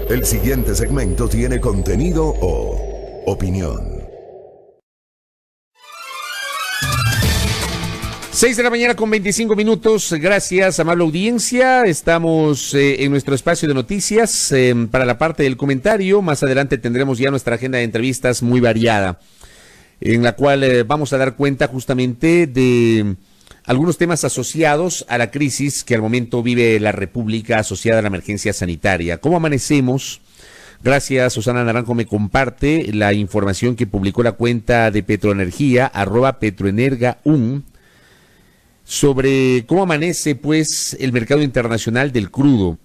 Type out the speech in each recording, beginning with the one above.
El siguiente segmento tiene contenido o opinión. 6 de la mañana con 25 minutos. Gracias, amable audiencia. Estamos en nuestro espacio de noticias para la parte del comentario. Más adelante tendremos ya nuestra agenda de entrevistas muy variada, en la cual vamos a dar cuenta justamente de algunos temas asociados a la crisis que al momento vive la República asociada a la emergencia sanitaria. ¿Cómo amanecemos? Gracias, Susana Naranjo me comparte la información que publicó la cuenta de Petroenergía, @Petroenerga1, sobre cómo amanece pues el mercado internacional del crudo.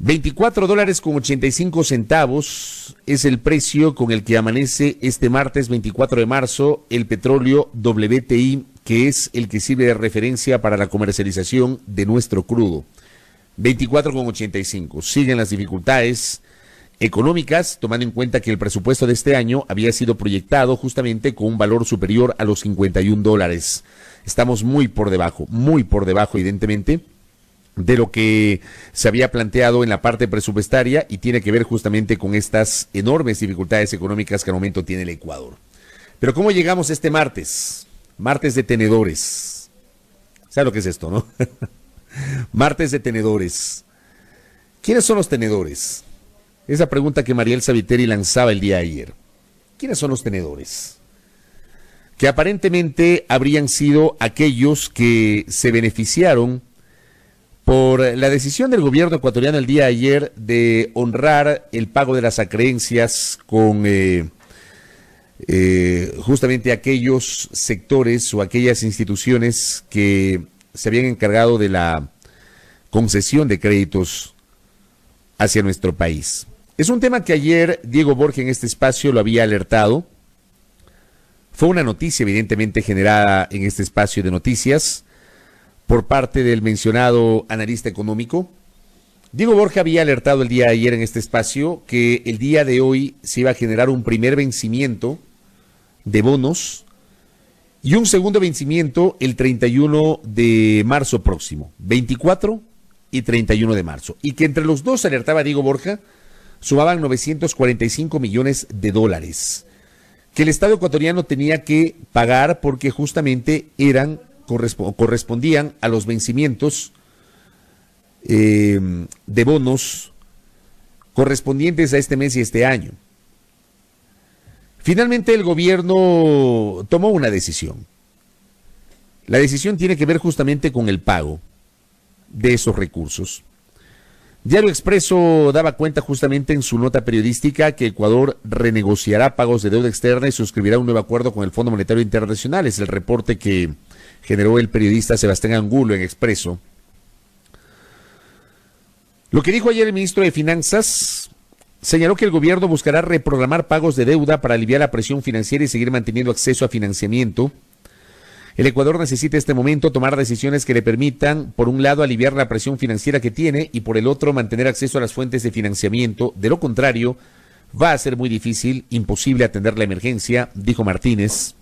$24.85 es el precio con el que amanece este martes 24 de marzo el petróleo WTI, que es el que sirve de referencia para la comercialización de nuestro crudo. 24.85. Siguen las dificultades económicas, tomando en cuenta que el presupuesto de este año había sido proyectado justamente con un valor superior a los $51. Estamos muy por debajo, evidentemente, de lo que se había planteado en la parte presupuestaria, y tiene que ver justamente con estas enormes dificultades económicas que al momento tiene el Ecuador. Pero ¿cómo llegamos este martes? Martes de tenedores. ¿Sabe lo que es esto, no? Martes de tenedores. ¿Quiénes son los tenedores? Esa pregunta que Mariel Saviteri lanzaba el día de ayer. ¿Quiénes son los tenedores? Que aparentemente habrían sido aquellos que se beneficiaron por la decisión del gobierno ecuatoriano el día de ayer de honrar el pago de las acreencias con justamente aquellos sectores o aquellas instituciones que se habían encargado de la concesión de créditos hacia nuestro país. Es un tema que ayer Diego Borges en este espacio lo había alertado. Fue una noticia evidentemente generada en este espacio de noticias por parte del mencionado analista económico. Diego Borges había alertado el día de ayer en este espacio que el día de hoy se iba a generar un primer vencimiento de bonos y un segundo vencimiento el 31 de marzo próximo, 24 y 31 de marzo. Y que entre los dos, alertaba Diego Borges, sumaban $945 millones, que el Estado ecuatoriano tenía que pagar porque justamente correspondían a los vencimientos de bonos correspondientes a este mes y este año. Finalmente el gobierno tomó una decisión. La decisión tiene que ver justamente con el pago de esos recursos. Diario Expreso daba cuenta justamente en su nota periodística que Ecuador renegociará pagos de deuda externa y suscribirá un nuevo acuerdo con el Fondo Monetario Internacional. Es el reporte que generó el periodista Sebastián Angulo en Expreso. Lo que dijo ayer el ministro de Finanzas, señaló que el gobierno buscará reprogramar pagos de deuda para aliviar la presión financiera y seguir manteniendo acceso a financiamiento. El Ecuador necesita en este momento tomar decisiones que le permitan, por un lado, aliviar la presión financiera que tiene y por el otro, mantener acceso a las fuentes de financiamiento. De lo contrario, va a ser muy difícil, imposible atender la emergencia, dijo Martínez.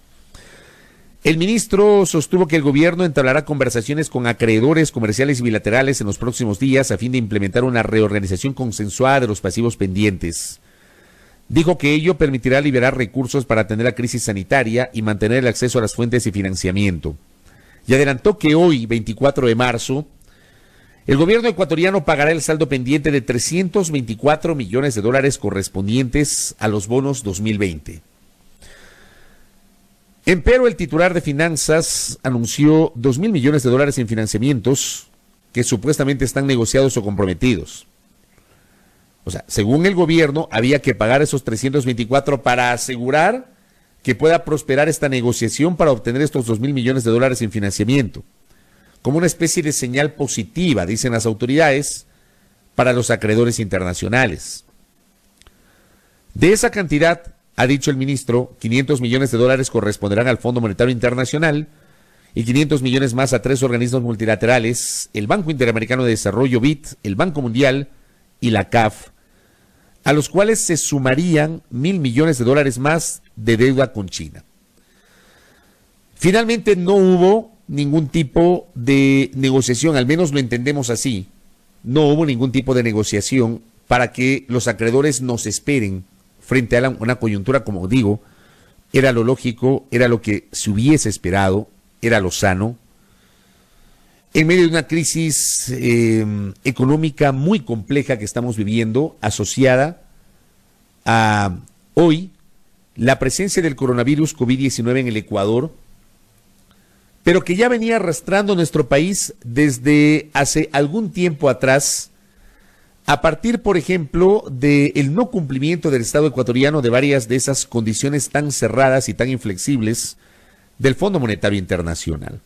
El ministro sostuvo que el gobierno entablará conversaciones con acreedores comerciales y bilaterales en los próximos días a fin de implementar una reorganización consensuada de los pasivos pendientes. Dijo que ello permitirá liberar recursos para atender la crisis sanitaria y mantener el acceso a las fuentes de financiamiento. Y adelantó que hoy, 24 de marzo, el gobierno ecuatoriano pagará el saldo pendiente de $324 millones correspondientes a los bonos 2020. Empero el titular de Finanzas anunció $2.000 millones en financiamientos que supuestamente están negociados o comprometidos. O sea, según el gobierno, había que pagar esos 324 para asegurar que pueda prosperar esta negociación para obtener estos $2.000 millones en financiamiento. Como una especie de señal positiva, dicen las autoridades, para los acreedores internacionales. De esa cantidad, ha dicho el ministro, $500 millones corresponderán al Fondo Monetario Internacional y 500 millones más a 3 organismos multilaterales, el Banco Interamericano de Desarrollo, BID, el Banco Mundial y la CAF, a los cuales se sumarían $1.000 millones más de deuda con China. Finalmente no hubo ningún tipo de negociación, al menos lo entendemos así, no hubo ningún tipo de negociación para que los acreedores nos esperen frente a una coyuntura, como digo, era lo lógico, era lo que se hubiese esperado, era lo sano. En medio de una crisis económica muy compleja que estamos viviendo, asociada a hoy la presencia del coronavirus COVID-19 en el Ecuador, pero que ya venía arrastrando nuestro país desde hace algún tiempo atrás, a partir, por ejemplo, del no cumplimiento del Estado ecuatoriano de varias de esas condiciones tan cerradas y tan inflexibles del Fondo Monetario Internacional.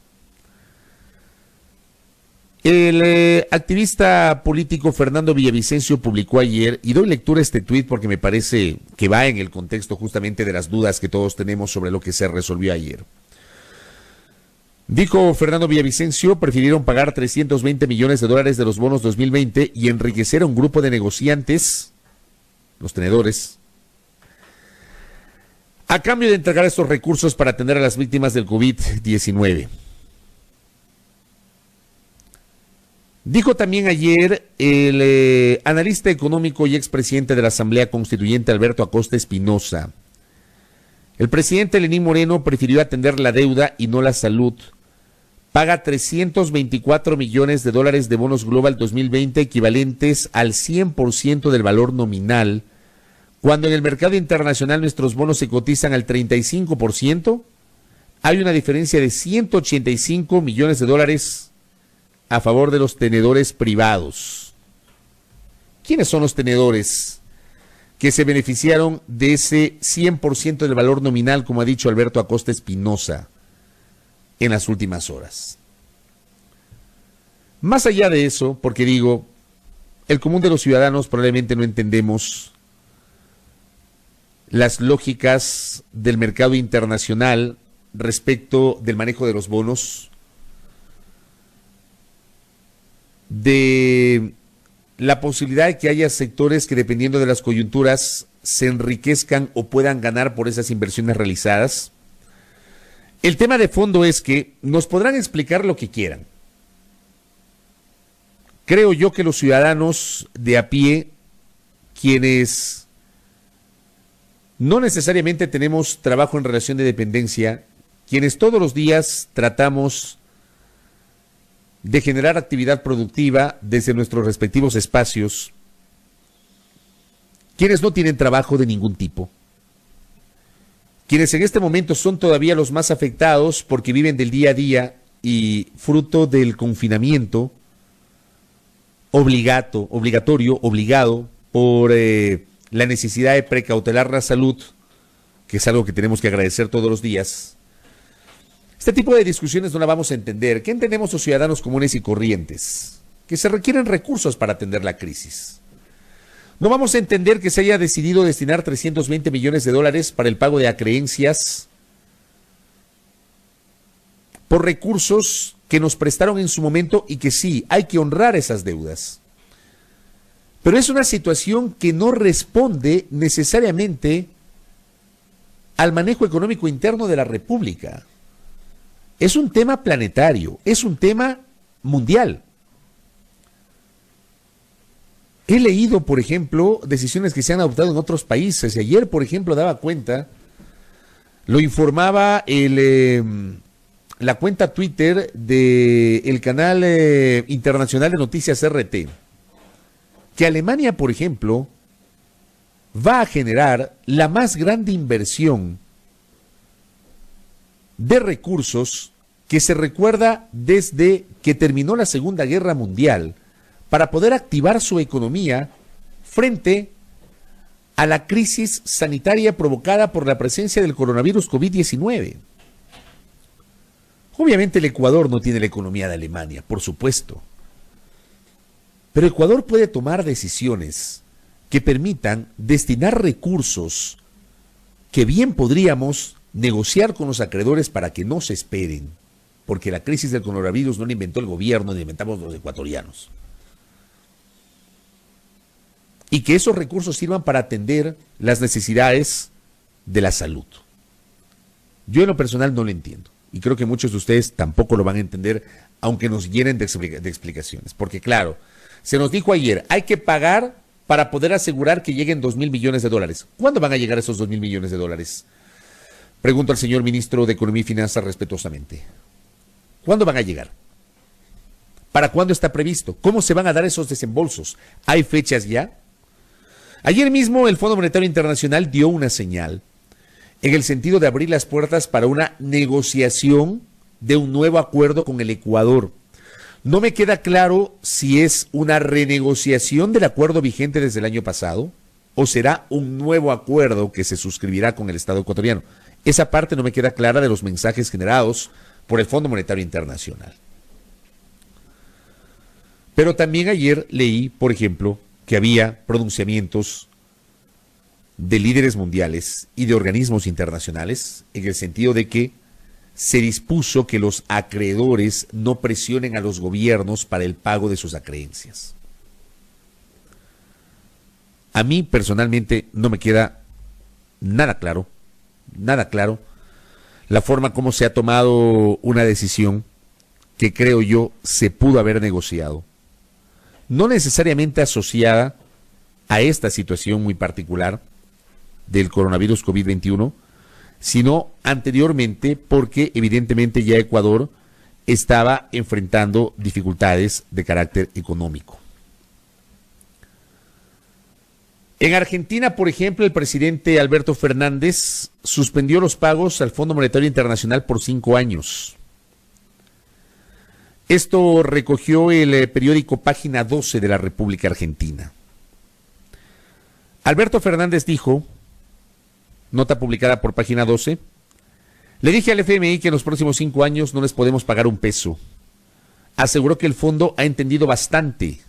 El activista político Fernando Villavicencio publicó ayer, y doy lectura a este tuit porque me parece que va en el contexto justamente de las dudas que todos tenemos sobre lo que se resolvió ayer. Dijo Fernando Villavicencio, prefirieron pagar 320 millones de dólares de los bonos 2020 y enriquecer a un grupo de negociantes, los tenedores, a cambio de entregar estos recursos para atender a las víctimas del COVID-19. Dijo también ayer el analista económico y expresidente de la Asamblea Constituyente Alberto Acosta Espinosa. El presidente Lenín Moreno prefirió atender la deuda y no la salud. Paga 324 millones de dólares de bonos Global 2020 equivalentes al 100% del valor nominal, cuando en el mercado internacional nuestros bonos se cotizan al 35%, hay una diferencia de 185 millones de dólares a favor de los tenedores privados. ¿Quiénes son los tenedores que se beneficiaron de ese 100% del valor nominal, como ha dicho Alberto Acosta Espinosa en las últimas horas? Más allá de eso, porque digo, el común de los ciudadanos probablemente no entendemos las lógicas del mercado internacional respecto del manejo de los bonos, de la posibilidad de que haya sectores que, dependiendo de las coyunturas, se enriquezcan o puedan ganar por esas inversiones realizadas. El tema de fondo es que nos podrán explicar lo que quieran. Creo yo que los ciudadanos de a pie, quienes no necesariamente tenemos trabajo en relación de dependencia, quienes todos los días tratamos de generar actividad productiva desde nuestros respectivos espacios, quienes no tienen trabajo de ningún tipo, quienes en este momento son todavía los más afectados porque viven del día a día y fruto del confinamiento obligado por la necesidad de precautelar la salud, que es algo que tenemos que agradecer todos los días. Este tipo de discusiones no la vamos a entender. ¿Qué entendemos los ciudadanos comunes y corrientes? Que se requieren recursos para atender la crisis. No vamos a entender que se haya decidido destinar 320 millones de dólares para el pago de acreencias por recursos que nos prestaron en su momento y que sí, hay que honrar esas deudas. Pero es una situación que no responde necesariamente al manejo económico interno de la República. Es un tema planetario, es un tema mundial. He leído, por ejemplo, decisiones que se han adoptado en otros países. Y ayer, por ejemplo, daba cuenta, lo informaba la cuenta Twitter del canal internacional de noticias RT, que Alemania, por ejemplo, va a generar la más grande inversión de recursos que se recuerda desde que terminó la Segunda Guerra Mundial, para poder activar su economía frente a la crisis sanitaria provocada por la presencia del coronavirus COVID-19. Obviamente el Ecuador no tiene la economía de Alemania, por supuesto. Pero Ecuador puede tomar decisiones que permitan destinar recursos que bien podríamos negociar con los acreedores para que no se esperen, porque la crisis del coronavirus no la inventó el gobierno, ni la inventamos los ecuatorianos. Y que esos recursos sirvan para atender las necesidades de la salud. Yo en lo personal no lo entiendo. Y creo que muchos de ustedes tampoco lo van a entender, aunque nos llenen de explicaciones. Porque claro, Se nos dijo ayer, hay que pagar para poder asegurar que lleguen 2.000 millones de dólares. ¿Cuándo van a llegar esos 2.000 millones de dólares? Pregunto al señor ministro de Economía y Finanzas respetuosamente. ¿Cuándo van a llegar? ¿Para cuándo está previsto? ¿Cómo se van a dar esos desembolsos? ¿Hay fechas ya? Ayer mismo el Fondo Monetario Internacional dio una señal en el sentido de abrir las puertas para una negociación de un nuevo acuerdo con el Ecuador. No me queda claro si es una renegociación del acuerdo vigente desde el año pasado o será un nuevo acuerdo que se suscribirá con el Estado ecuatoriano. Esa parte no me queda clara de los mensajes generados por el Fondo Monetario Internacional. Pero también ayer leí, por ejemplo, que había pronunciamientos de líderes mundiales y de organismos internacionales en el sentido de que se dispuso que los acreedores no presionen a los gobiernos para el pago de sus acreencias. A mí personalmente no me queda nada claro la forma como se ha tomado una decisión que creo yo se pudo haber negociado, no necesariamente asociada a esta situación muy particular del coronavirus COVID-21, sino anteriormente porque evidentemente ya Ecuador estaba enfrentando dificultades de carácter económico. En Argentina, por ejemplo, el presidente Alberto Fernández suspendió los pagos al Fondo Monetario Internacional por 5 años. Esto recogió el periódico Página 12 de la República Argentina. Alberto Fernández dijo, nota publicada por Página 12, le dije al FMI que en los próximos 5 años no les podemos pagar un peso. Aseguró que el fondo ha entendido bastante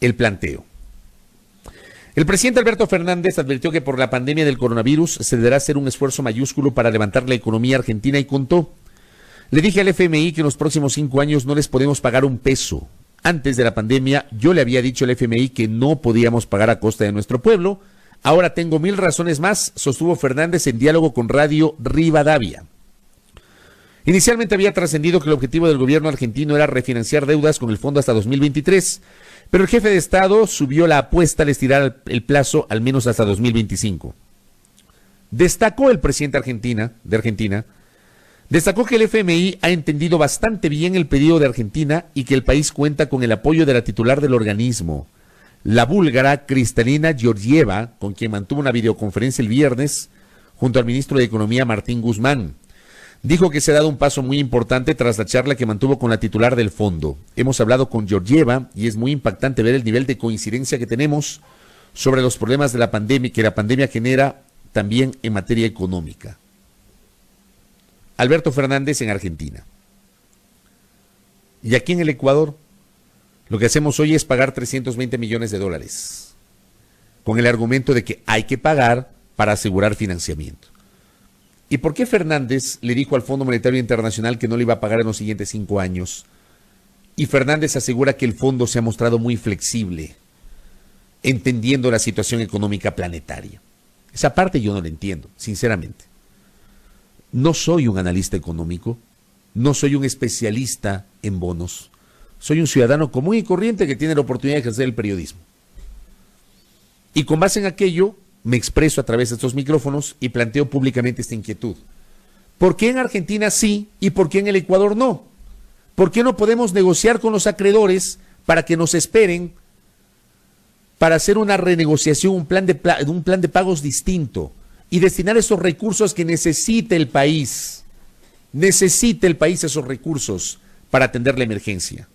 el planteo. El presidente Alberto Fernández advirtió que por la pandemia del coronavirus se deberá hacer un esfuerzo mayúsculo para levantar la economía argentina y contó, le dije al FMI que en los próximos 5 años no les podemos pagar un peso. Antes de la pandemia yo le había dicho al FMI que no podíamos pagar a costa de nuestro pueblo. Ahora tengo 1000 razones más, sostuvo Fernández en diálogo con Radio Rivadavia. Inicialmente había trascendido que el objetivo del gobierno argentino era refinanciar deudas con el fondo hasta 2023, pero el jefe de Estado subió la apuesta al estirar el plazo al menos hasta 2025. Destacó el presidente de Argentina, destacó que el FMI ha entendido bastante bien el pedido de Argentina y que el país cuenta con el apoyo de la titular del organismo, la búlgara Kristalina Georgieva, con quien mantuvo una videoconferencia el viernes junto al ministro de Economía Martín Guzmán. Dijo que se ha dado un paso muy importante tras la charla que mantuvo con la titular del fondo. Hemos hablado con Georgieva y es muy impactante ver el nivel de coincidencia que tenemos sobre los problemas de la pandemia que la pandemia genera también en materia económica. Alberto Fernández en Argentina. Y aquí en el Ecuador, lo que hacemos hoy es pagar 320 millones de dólares, con el argumento de que hay que pagar para asegurar financiamiento. ¿Y por qué Fernández le dijo al Fondo Monetario Internacional que no le iba a pagar en los siguientes 5 años? Y Fernández asegura que el fondo se ha mostrado muy flexible, entendiendo la situación económica planetaria. Esa parte yo no la entiendo, sinceramente. No soy un analista económico, no soy un especialista en bonos. Soy un ciudadano común y corriente que tiene la oportunidad de ejercer el periodismo. Y con base en aquello, me expreso a través de estos micrófonos y planteo públicamente esta inquietud. ¿Por qué en Argentina sí y por qué en el Ecuador no? ¿Por qué no podemos negociar con los acreedores para que nos esperen para hacer una renegociación, un plan de pagos distinto y destinar esos recursos que necesita el país? Necesita el país esos recursos para atender la emergencia.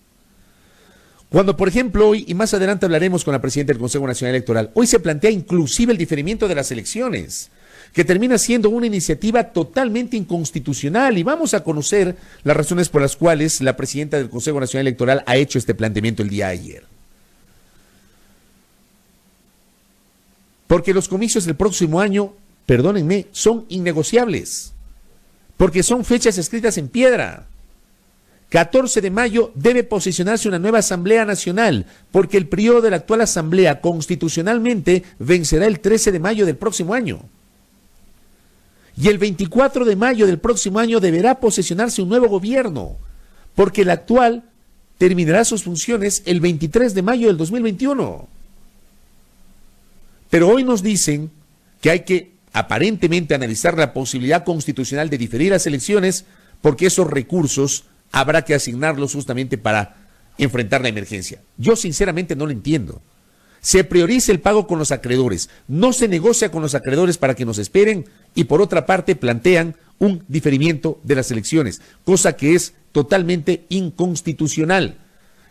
Cuando, por ejemplo, hoy, y más adelante hablaremos con la presidenta del Consejo Nacional Electoral, hoy se plantea inclusive el diferimiento de las elecciones, que termina siendo una iniciativa totalmente inconstitucional, y vamos a conocer las razones por las cuales la presidenta del Consejo Nacional Electoral ha hecho este planteamiento el día de ayer. Porque los comicios del próximo año, perdónenme, son innegociables, porque son fechas escritas en piedra. 14 de mayo debe posicionarse una nueva Asamblea Nacional, porque el periodo de la actual Asamblea constitucionalmente vencerá el 13 de mayo del próximo año. Y el 24 de mayo del próximo año deberá posesionarse un nuevo gobierno, porque el actual terminará sus funciones el 23 de mayo del 2021. Pero hoy nos dicen que hay que aparentemente analizar la posibilidad constitucional de diferir las elecciones porque esos recursos habrá que asignarlos justamente para enfrentar la emergencia. Yo sinceramente no lo entiendo. Se prioriza el pago con los acreedores, no se negocia con los acreedores para que nos esperen y por otra parte plantean un diferimiento de las elecciones, cosa que es totalmente inconstitucional.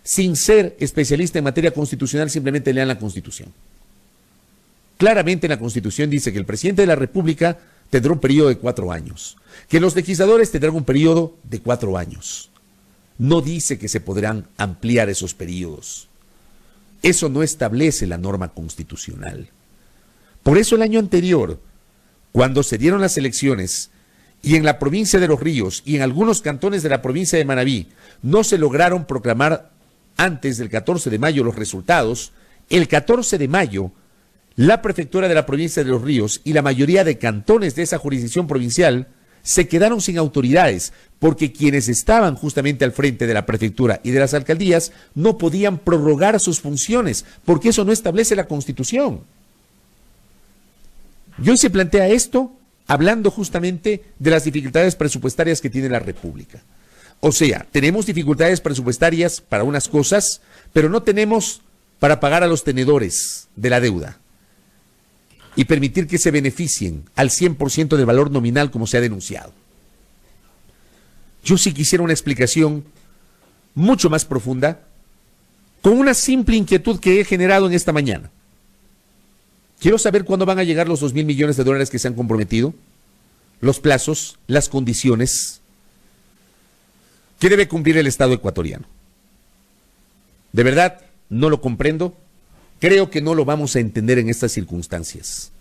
Sin ser especialista en materia constitucional, simplemente lean la Constitución. Claramente en la Constitución dice que el presidente de la República tendrá un periodo de 4 años, que los legisladores tendrán un periodo de 4 años. No dice que se podrán ampliar esos periodos. Eso no establece la norma constitucional. Por eso el año anterior, cuando se dieron las elecciones y en la provincia de Los Ríos y en algunos cantones de la provincia de Manabí no se lograron proclamar antes del 14 de mayo los resultados, el 14 de mayo la prefectura de la provincia de Los Ríos y la mayoría de cantones de esa jurisdicción provincial se quedaron sin autoridades porque quienes estaban justamente al frente de la prefectura y de las alcaldías no podían prorrogar sus funciones porque eso no establece la Constitución. Y hoy se plantea esto hablando justamente de las dificultades presupuestarias que tiene la República. O sea, tenemos dificultades presupuestarias para unas cosas, pero no tenemos para pagar a los tenedores de la deuda y permitir que se beneficien al 100% del valor nominal como se ha denunciado. Yo sí quisiera una explicación mucho más profunda con una simple inquietud que he generado en esta mañana. Quiero saber cuándo van a llegar los 2.000 millones de dólares que se han comprometido, los plazos, las condiciones que debe cumplir el Estado ecuatoriano. De verdad, no lo comprendo. Creo que no lo vamos a entender en estas circunstancias.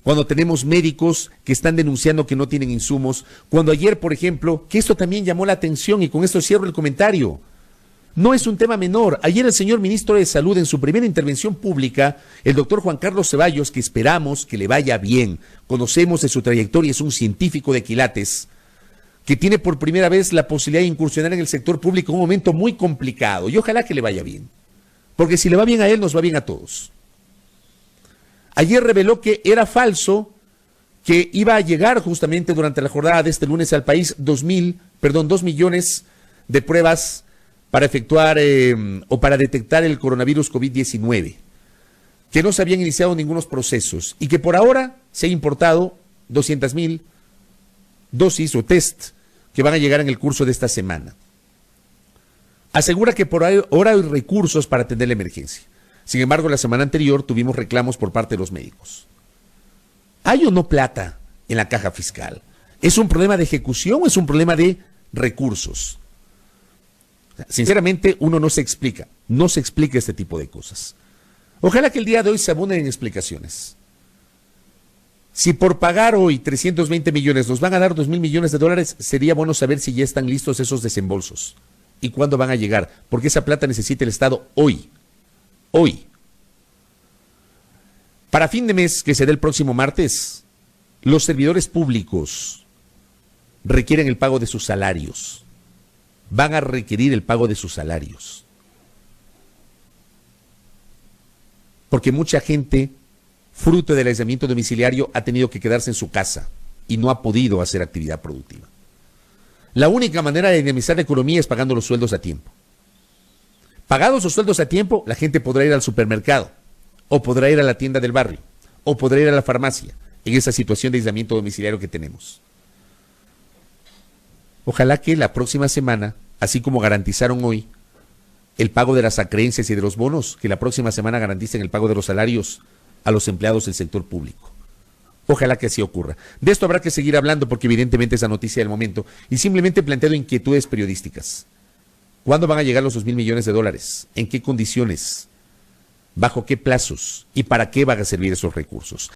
Cuando tenemos médicos que están denunciando que no tienen insumos, cuando ayer, por ejemplo, que esto también llamó la atención y con esto cierro el comentario, no es un tema menor. Ayer el señor ministro de Salud en su primera intervención pública, el doctor Juan Carlos Ceballos, que esperamos que le vaya bien, conocemos de su trayectoria, es un científico de quilates, que tiene por primera vez la posibilidad de incursionar en el sector público en un momento muy complicado y ojalá que le vaya bien. Porque si le va bien a él, nos va bien a todos. Ayer reveló que era falso que iba a llegar justamente durante la jornada de este lunes al país 2 millones de pruebas para efectuar o para detectar el coronavirus COVID-19, que no se habían iniciado ningunos procesos y que por ahora se ha importado 200.000 dosis o test que van a llegar en el curso de esta semana. Asegura que por ahora hay recursos para atender la emergencia. Sin embargo, la semana anterior tuvimos reclamos por parte de los médicos. ¿Hay o no plata en la caja fiscal? ¿Es un problema de ejecución o es un problema de recursos? Sinceramente, uno no se explica este tipo de cosas. Ojalá que el día de hoy se abunden en explicaciones. Si por pagar hoy 320 millones nos van a dar 2.000 millones de dólares, sería bueno saber si ya están listos esos desembolsos. ¿Y cuándo van a llegar? Porque esa plata necesita el Estado hoy. Hoy. Para fin de mes, que será el próximo martes, los servidores públicos requieren el pago de sus salarios. Van a requerir el pago de sus salarios. Porque mucha gente, fruto del aislamiento domiciliario, ha tenido que quedarse en su casa y no ha podido hacer actividad productiva. La única manera de dinamizar la economía es pagando los sueldos a tiempo. Pagados los sueldos a tiempo, la gente podrá ir al supermercado, o podrá ir a la tienda del barrio, o podrá ir a la farmacia, en esa situación de aislamiento domiciliario que tenemos. Ojalá que la próxima semana, así como garantizaron hoy el pago de las acreencias y de los bonos, que la próxima semana garanticen el pago de los salarios a los empleados del sector público. Ojalá que así ocurra. De esto habrá que seguir hablando porque evidentemente es la noticia del momento y simplemente he planteado inquietudes periodísticas. ¿Cuándo van a llegar los 2.000 millones de dólares? ¿En qué condiciones? ¿Bajo qué plazos? ¿Y para qué van a servir esos recursos?